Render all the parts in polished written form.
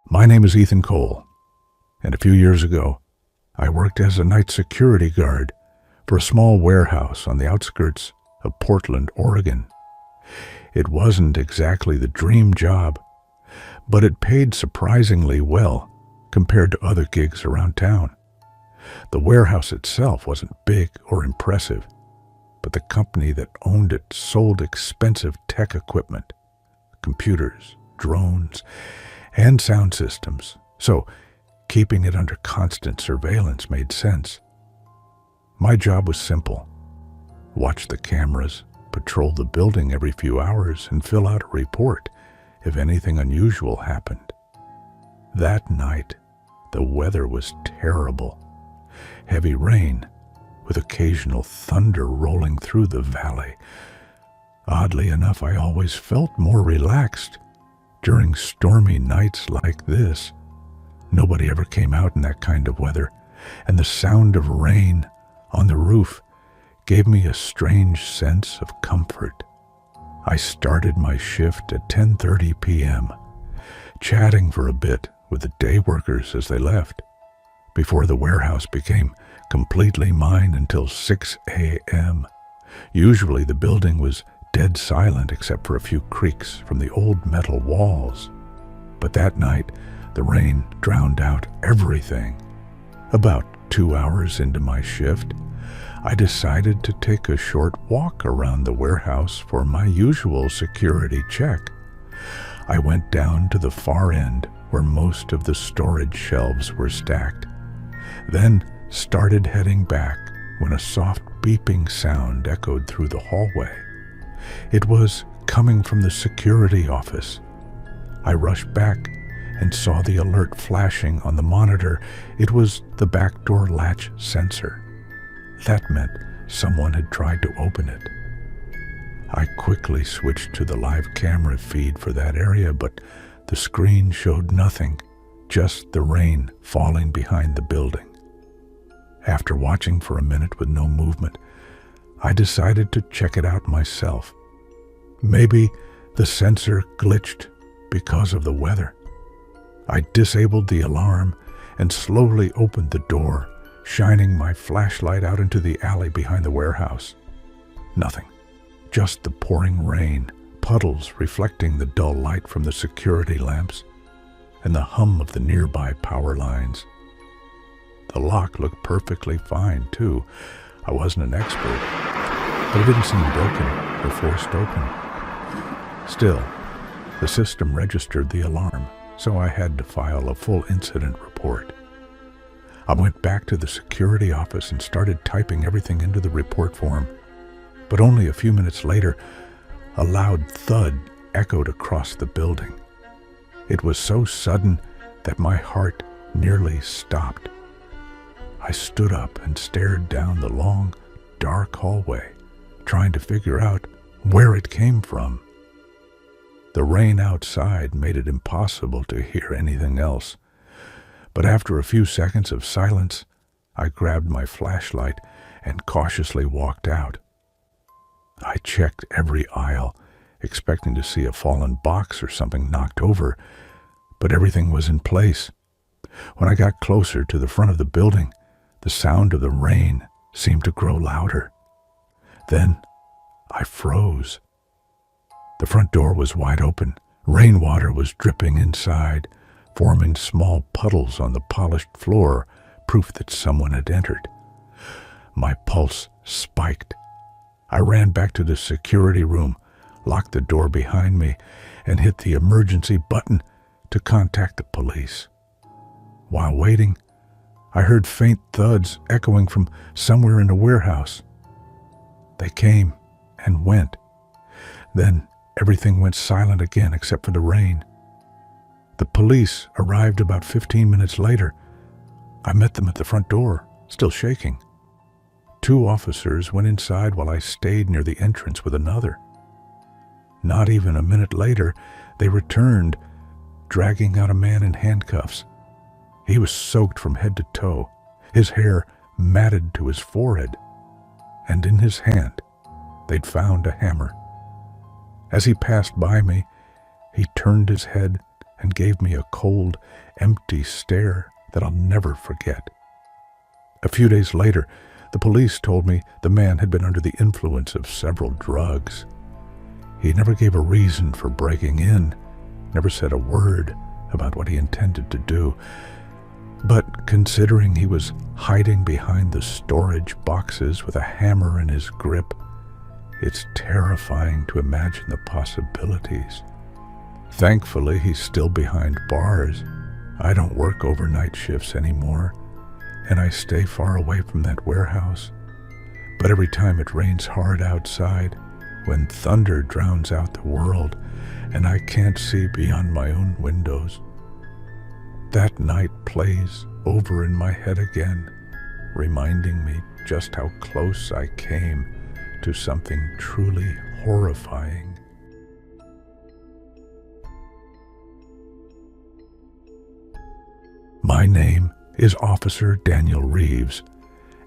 My name is Ethan Cole, and a few years ago, I worked as a night security guard for a small warehouse on the outskirts of Portland, Oregon. It wasn't exactly the dream job, but it paid surprisingly well compared to other gigs around town. The warehouse itself wasn't big or impressive, but the company that owned it sold expensive tech equipment, computers, drones, and sound systems, so keeping it under constant surveillance made sense. My job was simple: watch the cameras, patrol the building every few hours, and fill out a report if anything unusual happened. That night, the weather was terrible. Heavy rain, with occasional thunder rolling through the valley. Oddly enough, I always felt more relaxed during stormy nights like this. Nobody ever came out in that kind of weather, and the sound of rain on the roof gave me a strange sense of comfort. I started my shift at 10:30 p.m., chatting for a bit with the day workers as they left, before the warehouse became completely mine until 6 a.m. Usually the building was dead silent except for a few creaks from the old metal walls. But that night, the rain drowned out everything. About 2 hours into my shift, I decided to take a short walk around the warehouse for my usual security check. I went down to the far end where most of the storage shelves were stacked, then started heading back when a soft beeping sound echoed through the hallway. It was coming from the security office. I rushed back and saw the alert flashing on the monitor. It was the back door latch sensor. That meant someone had tried to open it. I quickly switched to the live camera feed for that area, but the screen showed nothing, just the rain falling behind the building. After watching for a minute with no movement, I decided to check it out myself. Maybe the sensor glitched because of the weather. I disabled the alarm and slowly opened the door, shining my flashlight out into the alley behind the warehouse. Nothing, just the pouring rain, puddles reflecting the dull light from the security lamps, and the hum of the nearby power lines. The lock looked perfectly fine, too. I wasn't an expert, but it didn't seem broken or forced open. Still, the system registered the alarm, so I had to file a full incident report. I went back to the security office and started typing everything into the report form. But only a few minutes later, a loud thud echoed across the building. It was so sudden that my heart nearly stopped. I stood up and stared down the long, dark hallway, trying to figure out where it came from. The rain outside made it impossible to hear anything else. But after a few seconds of silence, I grabbed my flashlight and cautiously walked out. I checked every aisle, expecting to see a fallen box or something knocked over, but everything was in place. When I got closer to the front of the building, the sound of the rain seemed to grow louder. Then I froze. The front door was wide open. Rainwater was dripping inside, forming small puddles on the polished floor, proof that someone had entered. My pulse spiked. I ran back to the security room, locked the door behind me, and hit the emergency button to contact the police. While waiting, I heard faint thuds echoing from somewhere in the warehouse. They came and went. Then everything went silent again except for the rain. The police arrived about 15 minutes later. I met them at the front door, still shaking. 2 officers went inside while I stayed near the entrance with another. Not even a minute later, they returned, dragging out a man in handcuffs. He was soaked from head to toe, his hair matted to his forehead, and in his hand, they'd found a hammer. As he passed by me, he turned his head and gave me a cold, empty stare that I'll never forget. A few days later, the police told me the man had been under the influence of several drugs. He never gave a reason for breaking in, never said a word about what he intended to do. But considering he was hiding behind the storage boxes with a hammer in his grip, it's terrifying to imagine the possibilities. Thankfully, he's still behind bars. I don't work overnight shifts anymore, and I stay far away from that warehouse. But every time it rains hard outside, when thunder drowns out the world, and I can't see beyond my own windows, that night plays over in my head again, reminding me just how close I came to something truly horrifying. My name is Officer Daniel Reeves,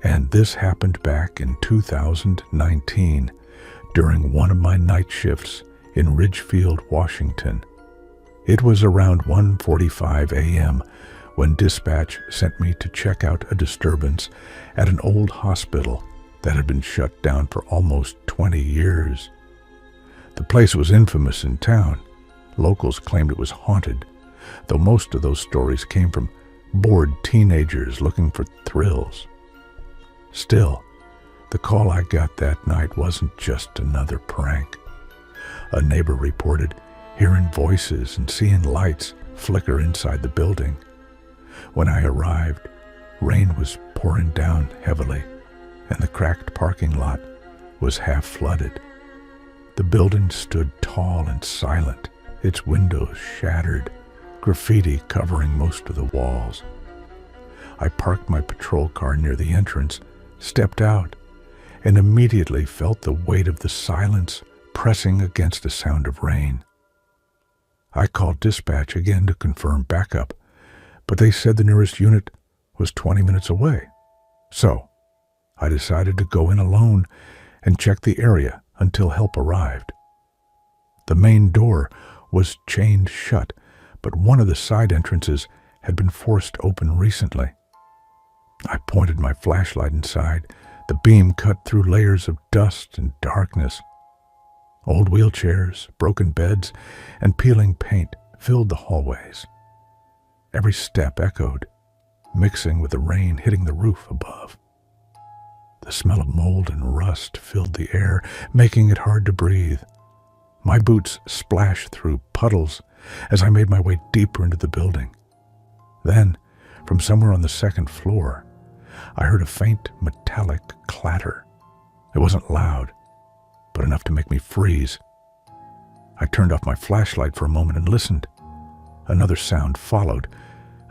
and this happened back in 2019 during one of my night shifts in Ridgefield, Washington. It was around 1:45 a.m. when dispatch sent me to check out a disturbance at an old hospital that had been shut down for almost 20 years. The place was infamous in town. Locals claimed it was haunted, though most of those stories came from bored teenagers looking for thrills. Still, the call I got that night wasn't just another prank. A neighbor reported hearing voices and seeing lights flicker inside the building. When I arrived, rain was pouring down heavily, and the cracked parking lot was half flooded. The building stood tall and silent, its windows shattered, graffiti covering most of the walls. I parked my patrol car near the entrance, stepped out, and immediately felt the weight of the silence pressing against the sound of rain. I called dispatch again to confirm backup, but they said the nearest unit was 20 minutes away. So I decided to go in alone and check the area until help arrived. The main door was chained shut, but one of the side entrances had been forced open recently. I pointed my flashlight inside. The beam cut through layers of dust and darkness. Old wheelchairs, broken beds, and peeling paint filled the hallways. Every step echoed, mixing with the rain hitting the roof above. The smell of mold and rust filled the air, making it hard to breathe. My boots splashed through puddles as I made my way deeper into the building. Then, from somewhere on the second floor, I heard a faint metallic clatter. It wasn't loud, but enough to make me freeze. I turned off my flashlight for a moment and listened. Another sound followed,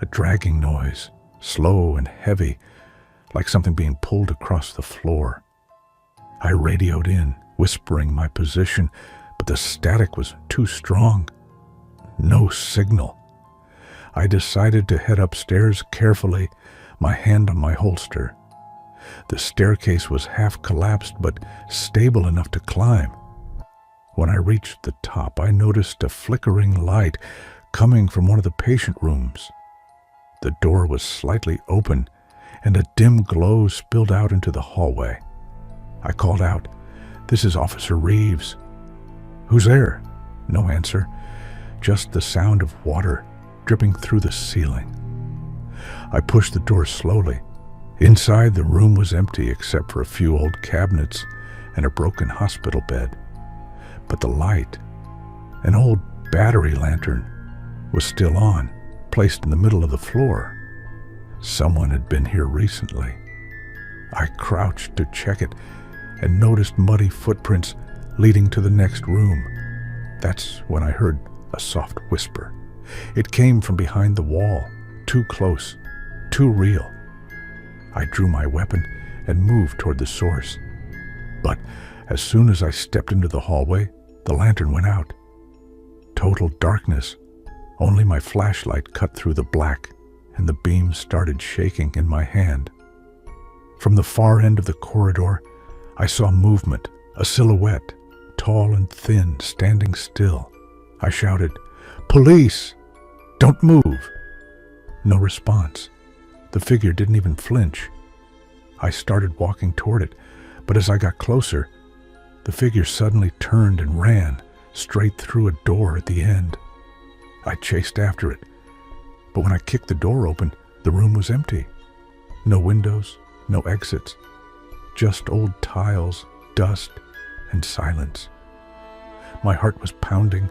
a dragging noise, slow and heavy, like something being pulled across the floor. I radioed in, whispering my position, but the static was too strong. No signal. I decided to head upstairs carefully, my hand on my holster. The staircase was half collapsed, but stable enough to climb. When I reached the top, I noticed a flickering light coming from one of the patient rooms. The door was slightly open, and a dim glow spilled out into the hallway. I called out, "This is Officer Reeves." "Who's there?" No answer, just the sound of water dripping through the ceiling. I pushed the door slowly. Inside, the room was empty except for a few old cabinets and a broken hospital bed. But the light, an old battery lantern, was still on, placed in the middle of the floor. Someone had been here recently. I crouched to check it and noticed muddy footprints leading to the next room. That's when I heard a soft whisper. It came from behind the wall, too close, too real. I drew my weapon and moved toward the source. But as soon as I stepped into the hallway, the lantern went out. Total darkness. Only my flashlight cut through the black, and the beam started shaking in my hand. From the far end of the corridor, I saw movement, a silhouette, tall and thin, standing still. I shouted, "Police!" Don't move!" No response. The figure didn't even flinch. I started walking toward it, but as I got closer, the figure suddenly turned and ran straight through a door at the end. I chased after it, but when I kicked the door open, the room was empty. No windows, no exits, just old tiles, dust, and silence. My heart was pounding.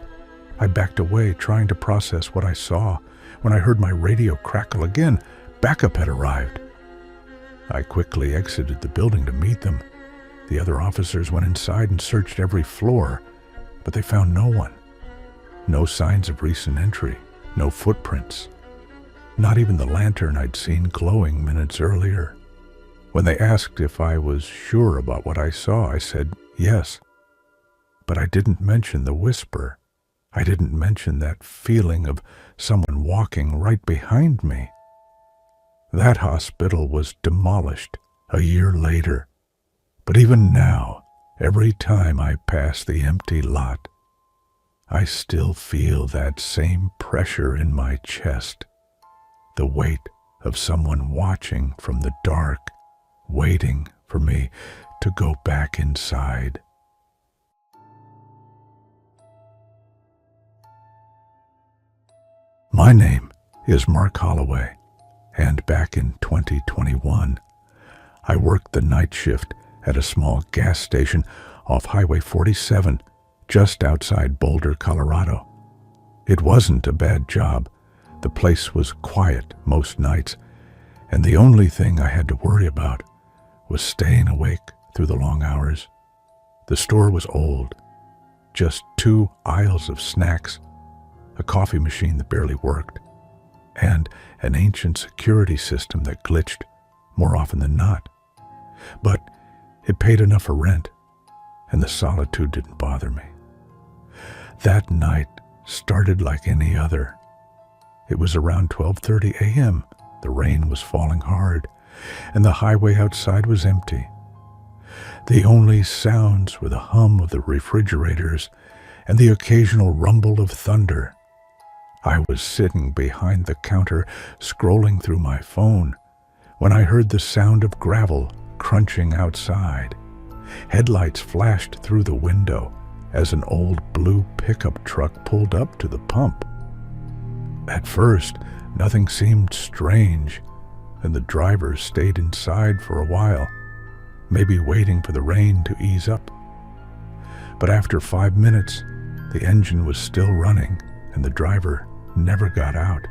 I backed away, trying to process what I saw, when I heard my radio crackle again. Backup had arrived. I quickly exited the building to meet them. The other officers went inside and searched every floor, but they found no one. No signs of recent entry, no footprints. Not even the lantern I'd seen glowing minutes earlier. When they asked if I was sure about what I saw, I said yes. But I didn't mention the whisper. I didn't mention that feeling of someone walking right behind me. That hospital was demolished a year later. But even now, every time I pass the empty lot, I still feel that same pressure in my chest, the weight of someone watching from the dark, waiting for me to go back inside. My name is Marc Holloway, and back in 2021, I worked the night shift at a small gas station off Highway 47, just outside Boulder, Colorado. It wasn't a bad job. The place was quiet most nights, and the only thing I had to worry about was staying awake through the long hours. The store was old, just 2 aisles of snacks, a coffee machine that barely worked, and an ancient security system that glitched more often than not. But it paid enough for rent, and the solitude didn't bother me. That night started like any other. It was around 12:30 a.m. The rain was falling hard, and the highway outside was empty. The only sounds were the hum of the refrigerators and the occasional rumble of thunder. I was sitting behind the counter, scrolling through my phone, when I heard the sound of gravel crunching outside. Headlights flashed through the window as an old blue pickup truck pulled up to the pump. At first, nothing seemed strange, and the driver stayed inside for a while, maybe waiting for the rain to ease up. But after 5 minutes, the engine was still running, and the driver never got out.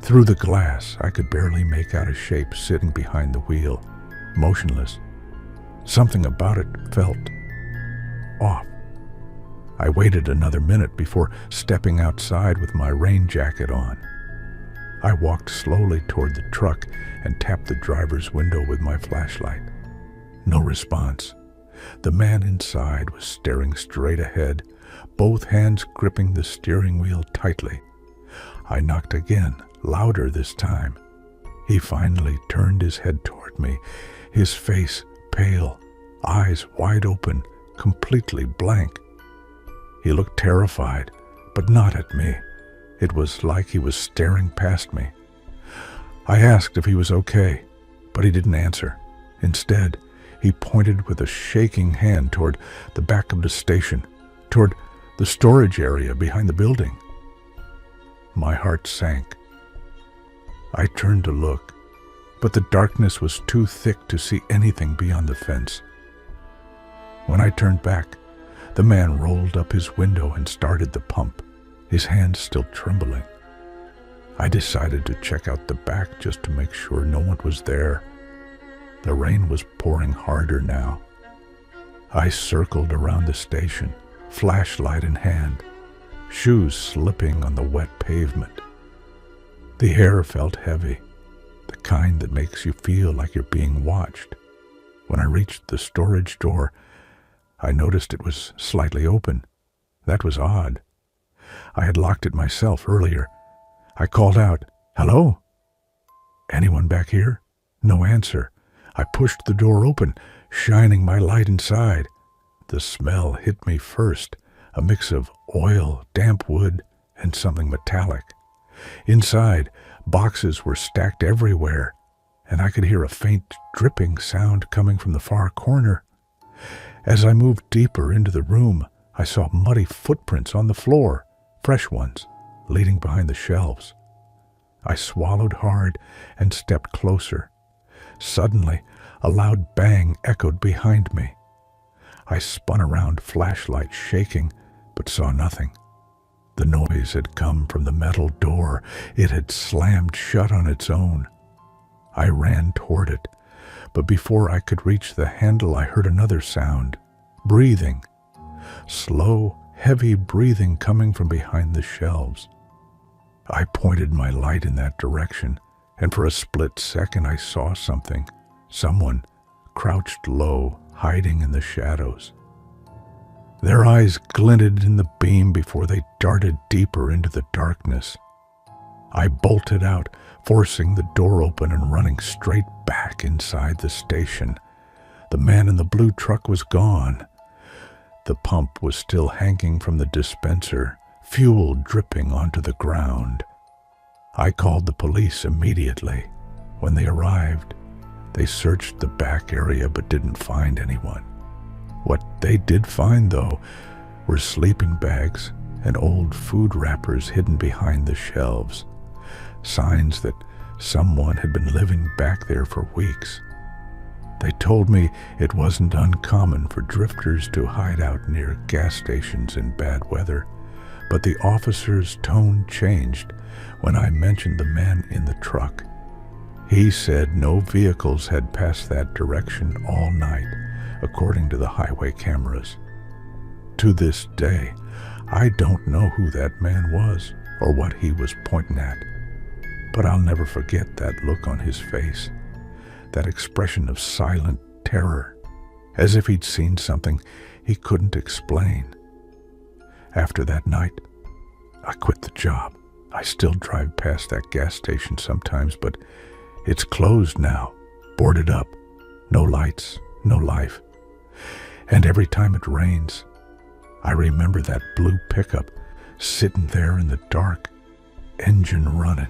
Through the glass, I could barely make out a shape sitting behind the wheel, motionless. Something about it felt off. I waited another minute before stepping outside with my rain jacket on. I walked slowly toward the truck and tapped the driver's window with my flashlight. No response. The man inside was staring straight ahead, both hands gripping the steering wheel tightly. I knocked again, louder this time. He finally turned his head toward me, his face pale, eyes wide open, completely blank. He looked terrified, but not at me. It was like he was staring past me. I asked if he was okay, but he didn't answer. Instead, he pointed with a shaking hand toward the back of the station, toward the storage area behind the building. My heart sank. I turned to look, but the darkness was too thick to see anything beyond the fence. When I turned back, the man rolled up his window and started the pump, his hands still trembling. I decided to check out the back just to make sure no one was there. The rain was pouring harder now. I circled around the station, flashlight in hand, shoes slipping on the wet pavement. The air felt heavy, the kind that makes you feel like you're being watched. When I reached the storage door, I noticed it was slightly open. That was odd. I had locked it myself earlier. I called out, "Hello? Anyone back here?" No answer. I pushed the door open, shining my light inside. The smell hit me first, a mix of oil, damp wood, and something metallic. Inside, boxes were stacked everywhere, and I could hear a faint dripping sound coming from the far corner. As I moved deeper into the room, I saw muddy footprints on the floor, fresh ones, leading behind the shelves. I swallowed hard and stepped closer. Suddenly, a loud bang echoed behind me. I spun around, flashlight shaking, but saw nothing. The noise had come from the metal door. It had slammed shut on its own. I ran toward it, but before I could reach the handle, I heard another sound. Breathing. Slow, heavy breathing coming from behind the shelves. I pointed my light in that direction, and for a split second I saw something. Someone, crouched low, hiding in the shadows. Their eyes glinted in the beam before they darted deeper into the darkness. I bolted out, forcing the door open and running straight back inside the station. The man in the blue truck was gone. The pump was still hanging from the dispenser, fuel dripping onto the ground. I called the police immediately. When they arrived, they searched the back area but didn't find anyone. What they did find, though, were sleeping bags and old food wrappers hidden behind the shelves, signs that someone had been living back there for weeks. They told me it wasn't uncommon for drifters to hide out near gas stations in bad weather, but the officer's tone changed when I mentioned the man in the truck. He said no vehicles had passed that direction all night, according to the highway cameras. To this day, I don't know who that man was or what he was pointing at, but I'll never forget that look on his face, that expression of silent terror, as if he'd seen something he couldn't explain. After that night, I quit the job. I still drive past that gas station sometimes, but it's closed now, boarded up, no lights, no life. And every time it rains, I remember that blue pickup sitting there in the dark, engine running,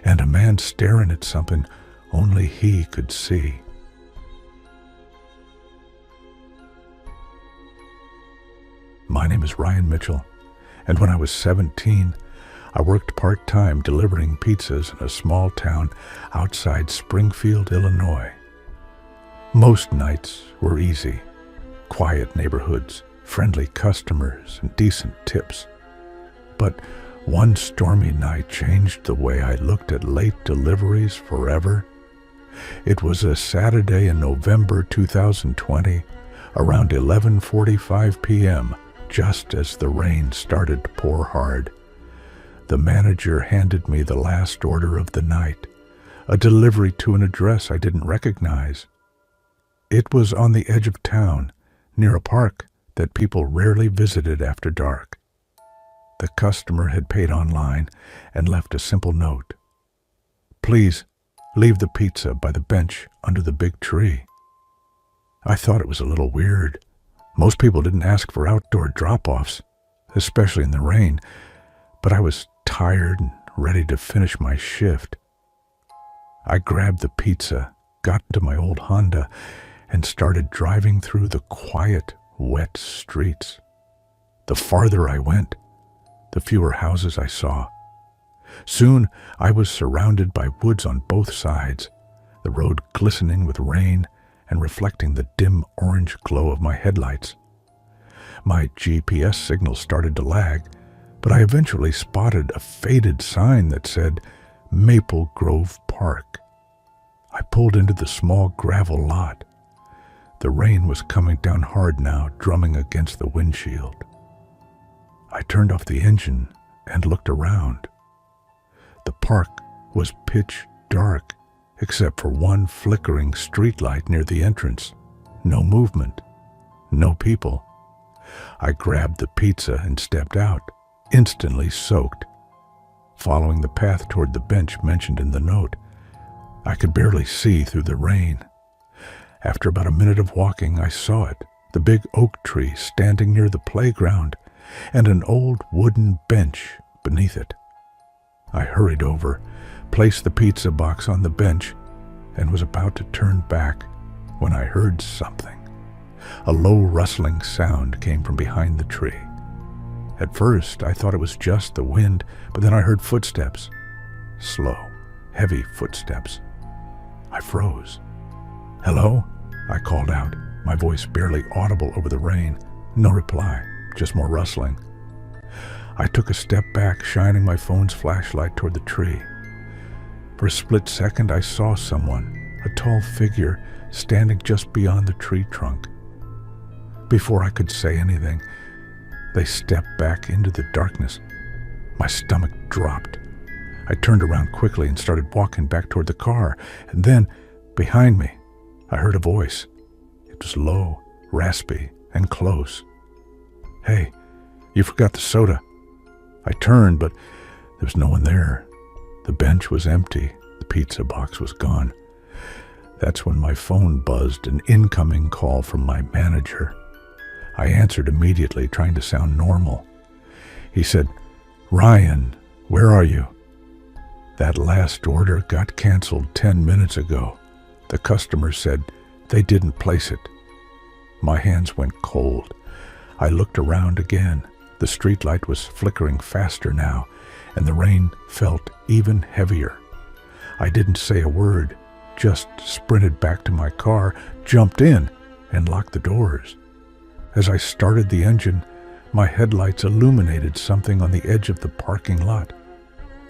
and a man staring at something only he could see. My name is Ryan Mitchell, and when I was 17, I worked part-time delivering pizzas in a small town outside Springfield, Illinois. Most nights were easy, quiet neighborhoods, friendly customers, and decent tips. But one stormy night changed the way I looked at late deliveries forever. It was a Saturday in November 2020, around 11:45 p.m., just as the rain started to pour hard. The manager handed me the last order of the night, a delivery to an address I didn't recognize. It was on the edge of town, near a park that people rarely visited after dark. The customer had paid online and left a simple note. "Please, leave the pizza by the bench under the big tree." I thought it was a little weird. Most people didn't ask for outdoor drop-offs, especially in the rain, but I was tired and ready to finish my shift. I grabbed the pizza, got into my old Honda, and started driving through the quiet, wet streets. The farther I went, the fewer houses I saw. Soon I was surrounded by woods on both sides, the road glistening with rain and reflecting the dim orange glow of my headlights. My GPS signal started to lag, but I eventually spotted a faded sign that said Maple Grove Park. I pulled into the small gravel lot. The rain was coming down hard now, drumming against the windshield. I turned off the engine and looked around. The park was pitch dark, except for one flickering streetlight near the entrance. No movement, no people. I grabbed the pizza and stepped out, instantly soaked. Following the path toward the bench mentioned in the note, I could barely see through the rain. After about a minute of walking, I saw it, the big oak tree standing near the playground, and an old wooden bench beneath it. I hurried over, placed the pizza box on the bench, and was about to turn back when I heard something. A low rustling sound came from behind the tree. At first, I thought it was just the wind, but then I heard footsteps. Slow, heavy footsteps. I froze. "Hello?" I called out, my voice barely audible over the rain. No reply, just more rustling. I took a step back, shining my phone's flashlight toward the tree. For a split second, I saw someone, a tall figure, standing just beyond the tree trunk. Before I could say anything, they stepped back into the darkness. My stomach dropped. I turned around quickly and started walking back toward the car. And then, behind me, I heard a voice. It was low, raspy, and close. "Hey, you forgot the soda." I turned, but there was no one there. The bench was empty. The pizza box was gone. That's when my phone buzzed, an incoming call from my manager. I answered immediately, trying to sound normal. He said, "Ryan, where are you? That last order got canceled 10 minutes ago. The customer said they didn't place it." My hands went cold. I looked around again. The streetlight was flickering faster now, and the rain felt even heavier. I didn't say a word, just sprinted back to my car, jumped in, and locked the doors. As I started the engine, my headlights illuminated something on the edge of the parking lot.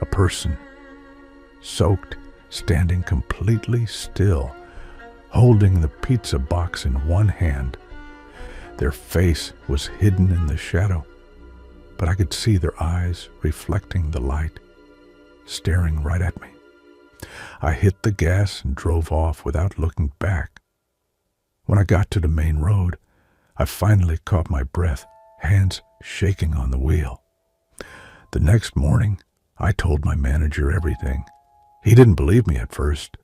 A person, soaked, standing completely still, holding the pizza box in one hand. Their face was hidden in the shadow, but I could see their eyes reflecting the light, staring right at me. I hit the gas and drove off without looking back. When I got to the main road, I finally caught my breath, hands shaking on the wheel. The next morning, I told my manager everything. He didn't believe me at first,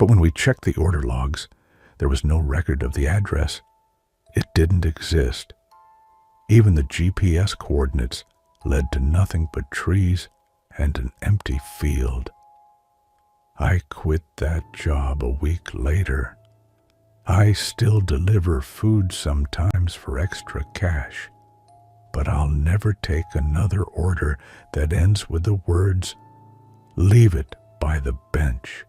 but when we checked the order logs, there was no record of the address. It didn't exist. Even the GPS coordinates led to nothing but trees and an empty field. I quit that job a week later. I still deliver food sometimes for extra cash, but I'll never take another order that ends with the words, "Leave it by the bench."